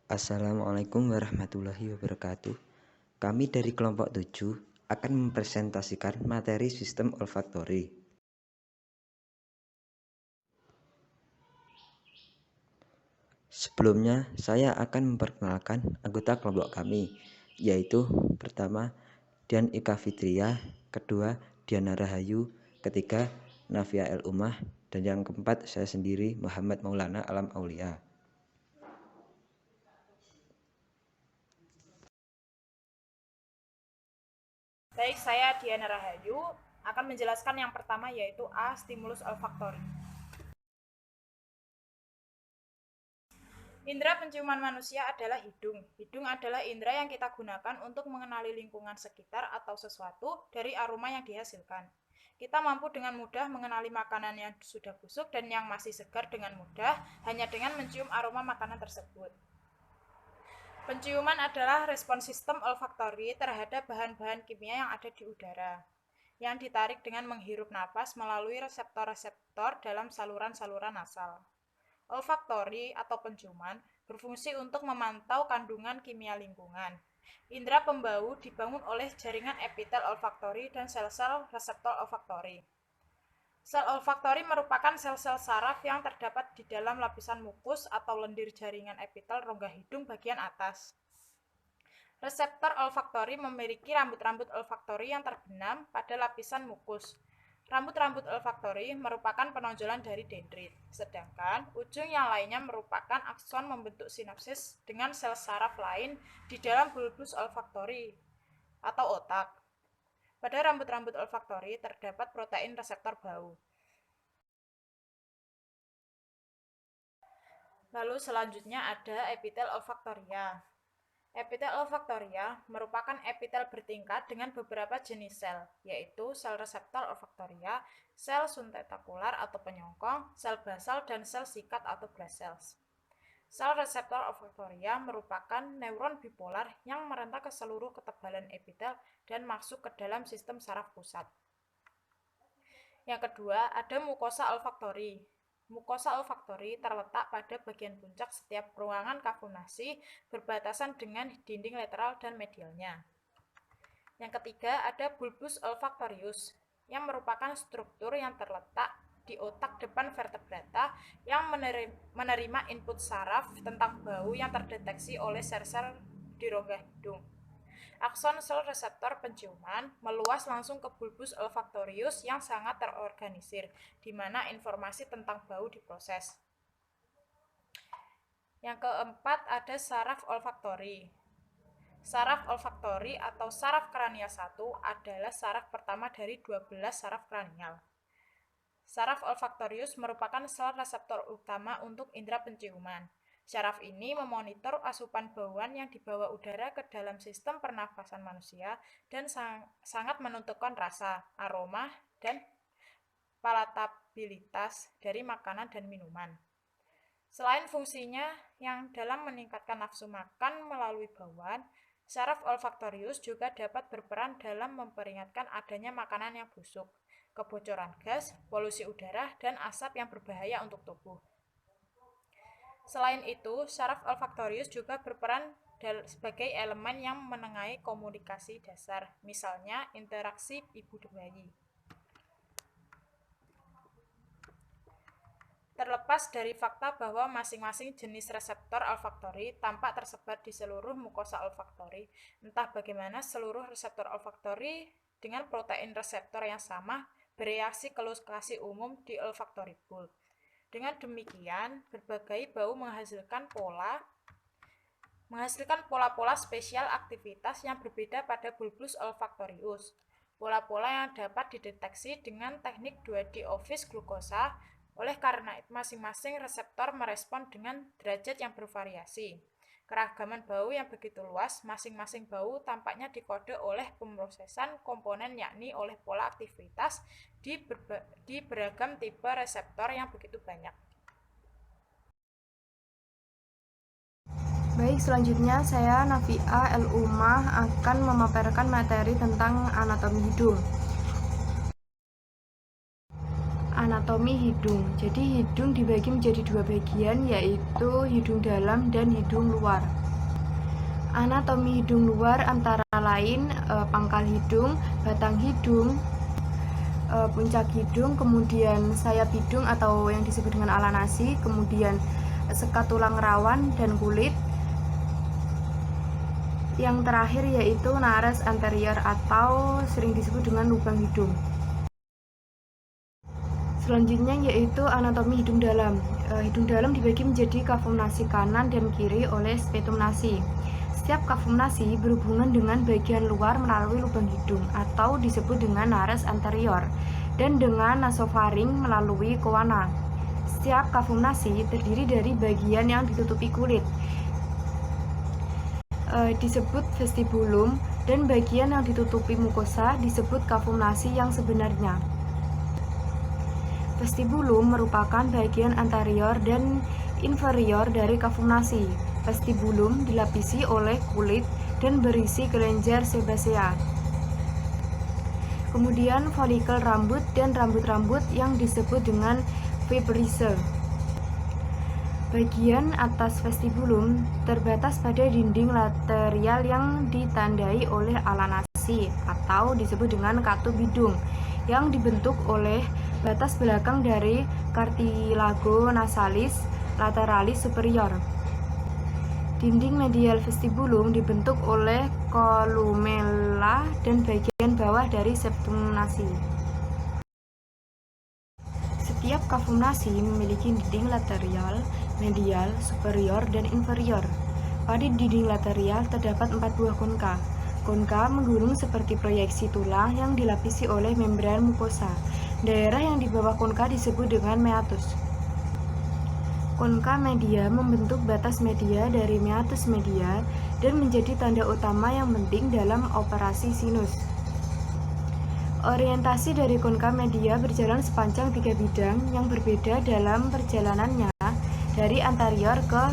Assalamualaikum warahmatullahi wabarakatuh. Kami dari kelompok 7 akan mempresentasikan materi sistem olfaktori. Sebelumnya, saya akan memperkenalkan anggota kelompok kami, yaitu pertama Dian Ika Fitria, kedua Diana Rahayu, ketiga Nafia El Umah, dan yang keempat saya sendiri Muhammad Maulana Alam Aulia. Baik, saya Diana Rahayu akan menjelaskan yang pertama yaitu A. Stimulus olfaktori. Indera penciuman manusia adalah hidung. Hidung adalah indera yang kita gunakan untuk mengenali lingkungan sekitar atau sesuatu dari aroma yang dihasilkan. Kita mampu dengan mudah mengenali makanan yang sudah busuk dan yang masih segar dengan mudah hanya dengan mencium aroma makanan tersebut. Penciuman adalah respon sistem olfaktori terhadap bahan-bahan kimia yang ada di udara, yang ditarik dengan menghirup napas melalui reseptor-reseptor dalam saluran-saluran nasal. Olfaktori atau penciuman berfungsi untuk memantau kandungan kimia lingkungan. Indera pembau dibangun oleh jaringan epitel olfaktori dan sel-sel reseptor olfaktori. Sel olfaktori merupakan sel-sel saraf yang terdapat di dalam lapisan mukus atau lendir jaringan epitel rongga hidung bagian atas. Reseptor olfaktori memiliki rambut-rambut olfaktori yang terbenam pada lapisan mukus. Rambut-rambut olfaktori merupakan penonjolan dari dendrit, sedangkan ujung yang lainnya merupakan akson membentuk sinapsis dengan sel saraf lain di dalam bulbus olfaktori atau otak. Pada rambut-rambut olfaktori terdapat protein reseptor bau. Lalu selanjutnya ada epitel olfaktoria. Epitel olfaktoria merupakan epitel bertingkat dengan beberapa jenis sel, yaitu sel reseptor olfaktoria, sel suntentakular atau penyongkong, sel basal, dan sel sikat atau blast cells. Sel reseptor olfaktoria merupakan neuron bipolar yang merentak ke seluruh ketebalan epitel dan masuk ke dalam sistem saraf pusat. Yang kedua, ada mukosa olfaktori. Mukosa olfaktori terletak pada bagian puncak setiap ruangan kafunasi berbatasan dengan dinding lateral dan medialnya. Yang ketiga, ada bulbus olfaktorius yang merupakan struktur yang terletak di otak depan vertebrata yang menerima input saraf tentang bau yang terdeteksi oleh sel-sel di rongga hidung. Akson sel reseptor penciuman meluas langsung ke bulbus olfaktorius yang sangat terorganisir, di mana informasi tentang bau diproses. Yang keempat ada saraf olfaktori. Saraf olfaktori atau saraf kranial 1 adalah saraf pertama dari 12 saraf kranial. Saraf olfaktorius merupakan sel reseptor utama untuk indera penciuman. Saraf ini memonitor asupan bauan yang dibawa udara ke dalam sistem pernafasan manusia dan sangat menentukan rasa, aroma, dan palatabilitas dari makanan dan minuman. Selain fungsinya yang dalam meningkatkan nafsu makan melalui bauan, saraf olfaktorius juga dapat berperan dalam memperingatkan adanya makanan yang busuk, kebocoran gas, polusi udara, dan asap yang berbahaya untuk tubuh. Selain itu, saraf olfaktorius juga berperan sebagai elemen yang menengahi komunikasi dasar, misalnya interaksi ibu dan bayi. Terlepas dari fakta bahwa masing-masing jenis reseptor olfaktori tampak tersebar di seluruh mukosa olfaktori, entah bagaimana seluruh reseptor olfaktori dengan protein reseptor yang sama bereaksi ke lokasi umum di olfaktori bulb. Dengan demikian, berbagai bau menghasilkan pola-pola spesial aktivitas yang berbeda pada bulbus olfaktorius. Pola-pola yang dapat dideteksi dengan teknik 2D office glukosa, oleh karena masing-masing reseptor merespon dengan derajat yang bervariasi. Keragaman bau yang begitu luas, masing-masing bau tampaknya dikode oleh pemrosesan komponen yakni oleh pola aktivitas di beragam tipe reseptor yang begitu banyak. Baik, selanjutnya saya Nafia El Umah akan memaparkan materi tentang anatomi hidung. anatomi hidung. Jadi hidung dibagi menjadi dua bagian, yaitu hidung dalam dan hidung luar. Anatomi hidung luar antara lain pangkal hidung, batang hidung, puncak hidung, kemudian sayap hidung atau yang disebut dengan ala nasi, kemudian sekat tulang rawan dan kulit. Yang terakhir yaitu nares anterior atau sering disebut dengan lubang hidung. Selanjutnya yaitu anatomi hidung dalam. Hidung dalam dibagi menjadi kavum nasi kanan dan kiri oleh spetum nasi. Setiap kavum nasi berhubungan dengan bagian luar melalui lubang hidung atau disebut dengan nares anterior dan dengan nasofaring melalui koana. Setiap kavum nasi terdiri dari bagian yang ditutupi kulit, disebut vestibulum, dan bagian yang ditutupi mukosa disebut kavum nasi yang sebenarnya. Vestibulum merupakan bagian anterior dan inferior dari kavum nasi. Vestibulum dilapisi oleh kulit dan berisi kelenjar sebasea. Kemudian folikel rambut dan rambut-rambut yang disebut dengan vibrissae. Bagian atas vestibulum terbatas pada dinding lateral yang ditandai oleh ala nasi atau disebut dengan katup hidung yang dibentuk oleh batas belakang dari cartilago nasalis lateralis superior. Dinding medial vestibulum dibentuk oleh columella dan bagian bawah dari septum nasi. Setiap kavum nasi memiliki dinding lateral, medial, superior, dan inferior. Pada dinding lateral terdapat 4 buah konka. Konka menggulung seperti proyeksi tulang yang dilapisi oleh membran mukosa. Daerah yang di bawah konka disebut dengan meatus. Konka media membentuk batas media dari meatus media dan menjadi tanda utama yang penting dalam operasi sinus. Orientasi dari konka media berjalan sepanjang 3 bidang yang berbeda dalam perjalanannya dari anterior ke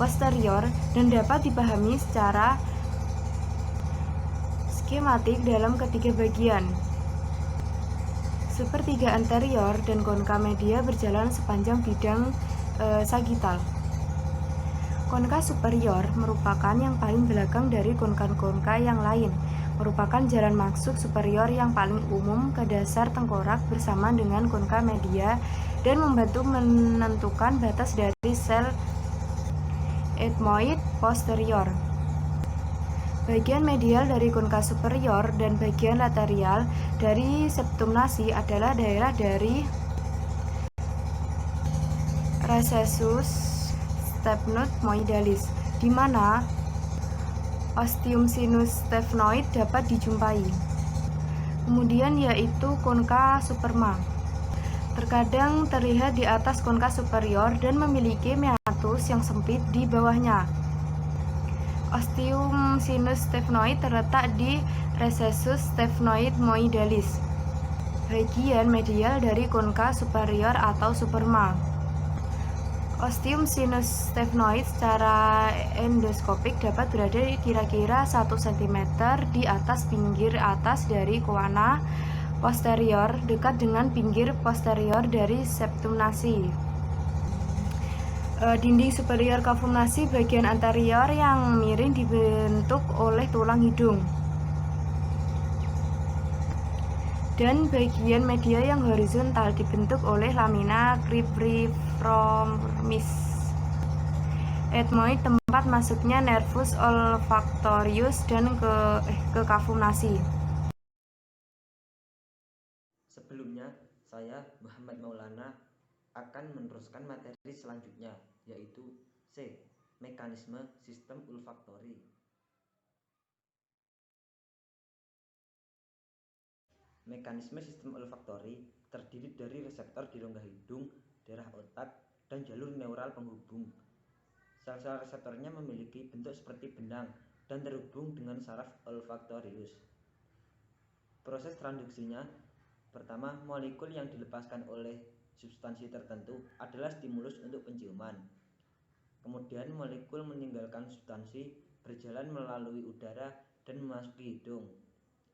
posterior dan dapat dipahami secara skematik dalam ketiga bagian. Sepertiga anterior dan konka media berjalan sepanjang bidang sagital. Konka superior merupakan yang paling belakang dari konka-konka yang lain, merupakan jalan masuk superior yang paling umum ke dasar tengkorak bersama dengan konka media dan membantu menentukan batas dari sel ethmoid posterior. Bagian medial dari konka superior dan bagian lateral dari septum nasi adalah daerah dari recessus sternocleidomalis, di mana ostium sinus sternocleidoid dapat dijumpai. Kemudian yaitu konka superma. Terkadang terlihat di atas konka superior dan memiliki meatus yang sempit di bawahnya. Ostium sinus sternocleidomalis terletak di recessus sternocleidomalis, bagian medial dari konka superior atau superma. Ostium sinus sternocleidomalis secara endoskopik dapat berada kira-kira 1 cm di atas pinggir atas dari koana posterior dekat dengan pinggir posterior dari septum nasi. Dinding superior kavum nasi bagian anterior yang miring dibentuk oleh tulang hidung. Dan bagian media yang horizontal dibentuk oleh lamina cribriformis. Ethmoid tempat masuknya nervus olfactorius dan ke kavum nasi. Sebelumnya, saya Muhammad Maulana akan meneruskan materi selanjutnya, yaitu C. Mekanisme sistem olfaktori. Mekanisme sistem olfaktori terdiri dari reseptor di rongga hidung, daerah otak, dan jalur neural penghubung. Sel-sel reseptornya memiliki bentuk seperti benang dan terhubung dengan saraf olfaktorius. Proses transduksinya, pertama, molekul yang dilepaskan oleh substansi tertentu adalah stimulus untuk penciuman. Kemudian molekul meninggalkan substansi, berjalan melalui udara dan memasuki hidung.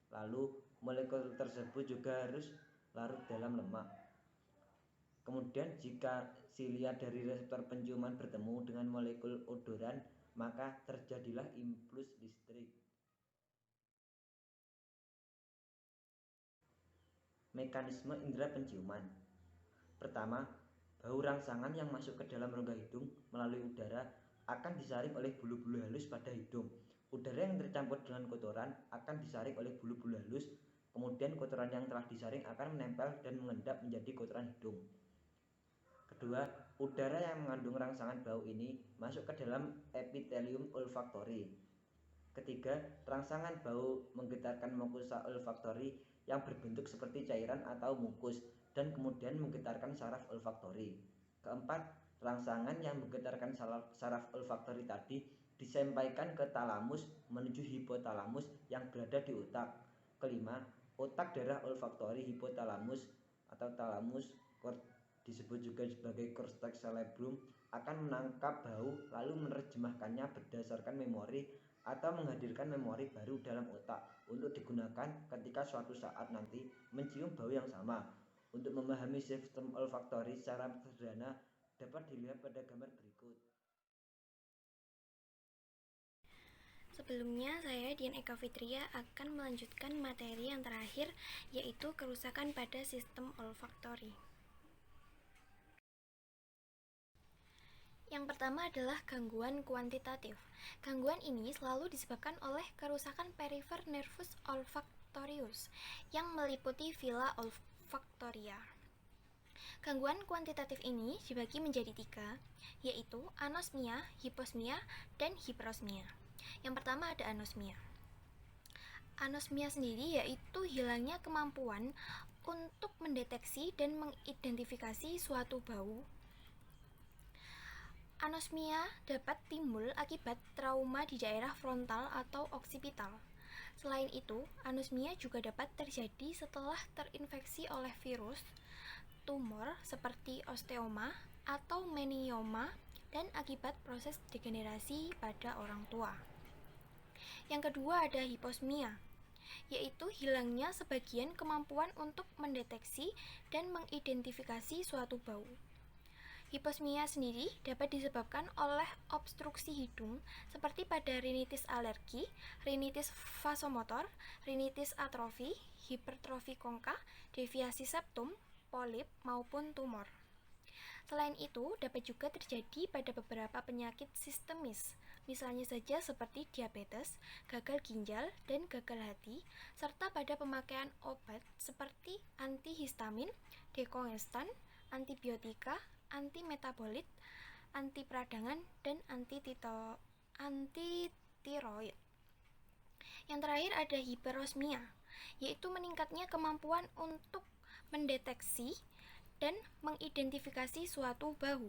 Lalu molekul tersebut juga harus larut dalam lemak. Kemudian jika silia dari reseptor penciuman bertemu dengan molekul odoran, maka terjadilah impuls listrik. Mekanisme indera penciuman. Pertama, bau rangsangan yang masuk ke dalam rongga hidung melalui udara akan disaring oleh bulu-bulu halus pada hidung. Udara yang tercampur dengan kotoran akan disaring oleh bulu-bulu halus, kemudian kotoran yang telah disaring akan menempel dan mengendap menjadi kotoran hidung. Kedua, udara yang mengandung rangsangan bau ini masuk ke dalam epitelium olfaktori. Ketiga, rangsangan bau menggetarkan mukosa olfaktori yang berbentuk seperti cairan atau mukus dan kemudian menggetarkan saraf olfaktori. Keempat, rangsangan yang menggetarkan saraf olfaktori tadi disampaikan ke talamus menuju hipotalamus yang berada di otak. Kelima, otak darah olfaktori hipotalamus atau talamus disebut juga sebagai cortex cerebrum akan menangkap bau lalu menerjemahkannya berdasarkan memori atau menghadirkan memori baru dalam otak untuk digunakan ketika suatu saat nanti mencium bau yang sama. Untuk memahami sistem olfaktori secara sederhana dapat dilihat pada gambar berikut. Sebelumnya, saya Dian Eka Fitria akan melanjutkan materi yang terakhir, yaitu kerusakan pada sistem olfaktori. Yang pertama adalah gangguan kuantitatif. Gangguan ini selalu disebabkan oleh kerusakan perifer nervus olfactorius yang meliputi villi olfactoria. Gangguan kuantitatif ini dibagi menjadi 3, yaitu anosmia, hiposmia, dan hiperosmia. Yang pertama ada anosmia. Anosmia sendiri yaitu hilangnya kemampuan untuk mendeteksi dan mengidentifikasi suatu bau. Anosmia dapat timbul akibat trauma di daerah frontal atau oksipital. Selain itu, anosmia juga dapat terjadi setelah terinfeksi oleh virus, tumor seperti osteoma atau meningioma, dan akibat proses degenerasi pada orang tua. Yang kedua ada hiposmia, yaitu hilangnya sebagian kemampuan untuk mendeteksi dan mengidentifikasi suatu bau. Hiposmia sendiri dapat disebabkan oleh obstruksi hidung seperti pada rinitis alergi, rinitis vasomotor, rinitis atrofi, hipertrofi kongka, deviasi septum, polip, maupun tumor. Selain itu, dapat juga terjadi pada beberapa penyakit sistemis, misalnya saja seperti diabetes, gagal ginjal, dan gagal hati, serta pada pemakaian obat seperti antihistamin, dekongestan, antibiotika, antimetabolit, anti peradangan, dan antitiroid. Yang terakhir ada hiperosmia, yaitu meningkatnya kemampuan untuk mendeteksi dan mengidentifikasi suatu bau.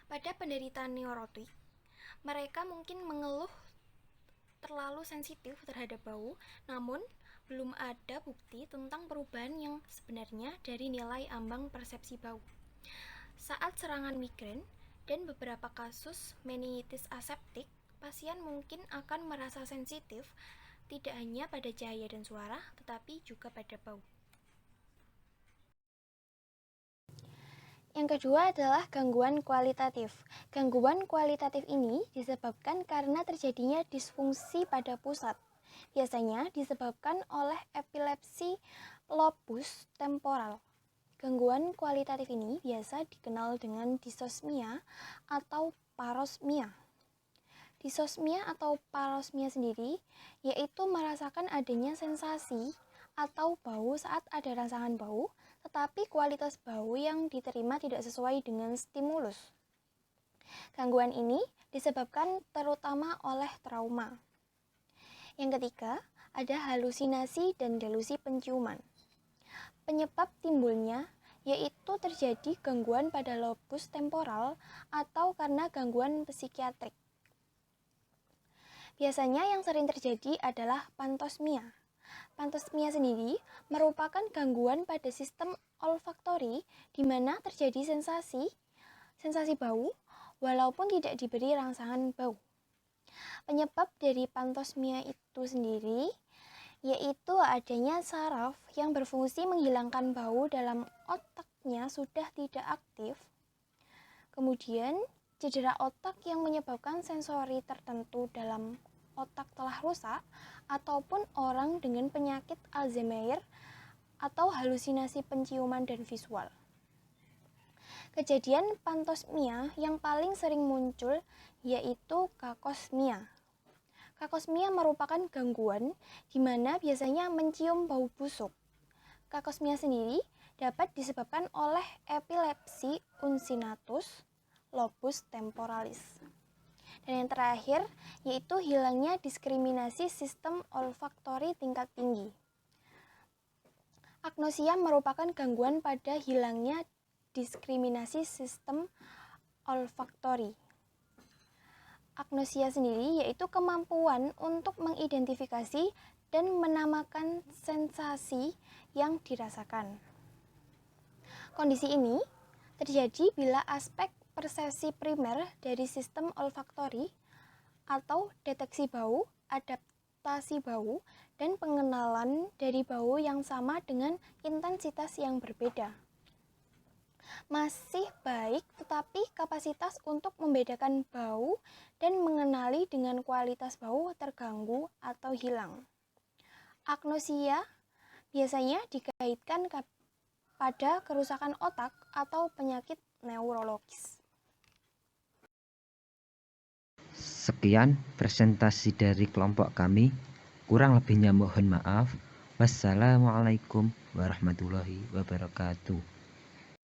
Pada penderita neurotik, mereka mungkin mengeluh terlalu sensitif terhadap bau, namun belum ada bukti tentang perubahan yang sebenarnya dari nilai ambang persepsi bau. Saat serangan migrain dan beberapa kasus meningitis aseptik, pasien mungkin akan merasa sensitif tidak hanya pada cahaya dan suara, tetapi juga pada bau. Yang kedua adalah gangguan kualitatif. Gangguan kualitatif ini disebabkan karena terjadinya disfungsi pada pusat. Biasanya disebabkan oleh epilepsi lobus temporal. Gangguan kualitatif ini biasa dikenal dengan dysosmia atau parosmia. Dysosmia atau parosmia sendiri yaitu merasakan adanya sensasi atau bau saat ada rangsangan bau, tetapi kualitas bau yang diterima tidak sesuai dengan stimulus. Gangguan ini disebabkan terutama oleh trauma. Yang ketiga, ada halusinasi dan delusi penciuman. Penyebab timbulnya yaitu terjadi gangguan pada lobus temporal atau karena gangguan psikiatrik. Biasanya yang sering terjadi adalah pantosmia. Pantosmia sendiri merupakan gangguan pada sistem olfaktori di mana terjadi sensasi bau walaupun tidak diberi rangsangan bau. Penyebab dari pantosmia itu sendiri yaitu adanya saraf yang berfungsi menghilangkan bau dalam otak otaknya sudah tidak aktif. Kemudian, cedera otak yang menyebabkan sensori tertentu dalam otak telah rusak, ataupun orang dengan penyakit Alzheimer atau halusinasi penciuman dan visual. Kejadian pantosmia yang paling sering muncul yaitu kakosmia. Kakosmia merupakan gangguan di mana biasanya mencium bau busuk. Kakosmia sendiri dapat disebabkan oleh epilepsi uncinatus lobus temporalis. Dan yang terakhir yaitu hilangnya diskriminasi sistem olfaktori tingkat tinggi. Agnosia merupakan gangguan pada hilangnya diskriminasi sistem olfaktori. Agnosia sendiri yaitu kemampuan untuk mengidentifikasi dan menamakan sensasi yang dirasakan. Kondisi ini terjadi bila aspek persepsi primer dari sistem olfaktori atau deteksi bau, adaptasi bau, dan pengenalan dari bau yang sama dengan intensitas yang berbeda masih baik, tetapi kapasitas untuk membedakan bau dan mengenali dengan kualitas bau terganggu atau hilang. Agnosia biasanya dikaitkan pada kerusakan otak atau penyakit neurologis. Sekian presentasi dari kelompok kami. Kurang lebihnya mohon maaf. Wassalamualaikum warahmatullahi wabarakatuh.